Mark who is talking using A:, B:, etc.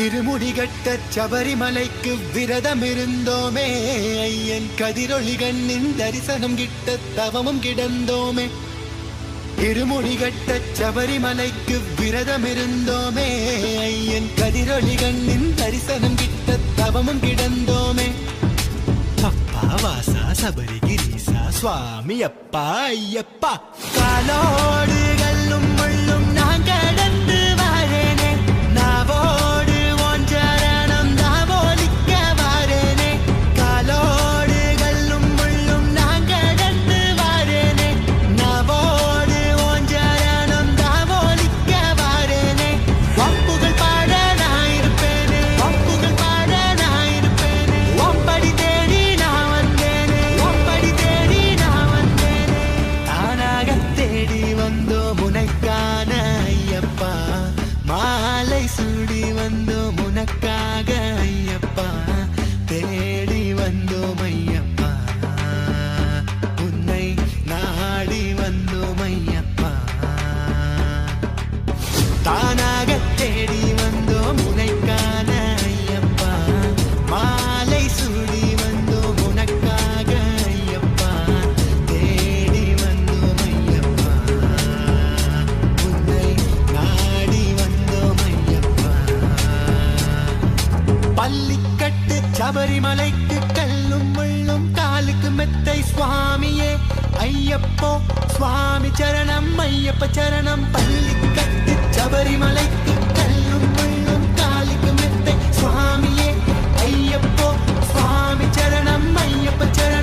A: இருமுடிகட்ட சபரிமலைக்கு விரதம் இருந்தோமே, ஐயன் கதிரொளி கண்ணின் தரிசனம் கிட்ட தவமும் கிடந்தோமே. இருமுடிகட்ட சபரிமலைக்கு விரதம் இருந்தோமே, ஐயன் கதிரொளி கண்ணின் தரிசனம் கிட்ட தவமும் கிடந்தோமே. அப்பா வாசா சபரிகிரீசா சுவாமி அப்பா ஐயப்பா, காலோடு கல்லும் முள்ளும் நான் கடந்து வாரேனே, நாவோடு ஓன் சரணம் தாவோலிக்க வாரேனே. காலோடு கல்லும் முள்ளும் நான் கடந்து வாரேனே, நாவோடு ஓன் சரணம் தாவோலிக்க வாரேனே. வம்புகள் பாட நான் இருப்பேனே, வம்புகள் பாட நான் இருப்பேனே. ஒம்படி தேடி நான் வந்தேனே, ஒம்படி தேடி நான் வந்தேனே. தானாக தேடி வந்தோம் உனக்கான ஐயப்பா, மாலை சூடி வந்தோம் உனக்காக ஐயப்பா, தேடி வந்தோம் ஐயப்பா, உன்னை நாடி வந்தோம் ஐயப்பா. தானாக தேடி வந்தோம் உனக்கான ஐயப்பா, மாலை சூடி வந்தோம் உனக்காக ஐயப்பா, தேடி வந்தோம் ஐயப்பா, உன்னை நாடி வந்தோம் ஐயப்பா. பள்ளிக்கட்டு சபரிமலைக்கு கல்லும் முள்ளும் காலுக்கு மெத்தை சுவாமியே ஐயப்போ, சுவாமி சரணம் ஐயப்ப சரணம். பள்ளிக்கட்டு சபரிமலைக்கு கல்லும் முள்ளும் காலுக்கு மெத்தை சுவாமியே ஐயப்போ, சுவாமி சரணம் ஐயப்ப சரணம்.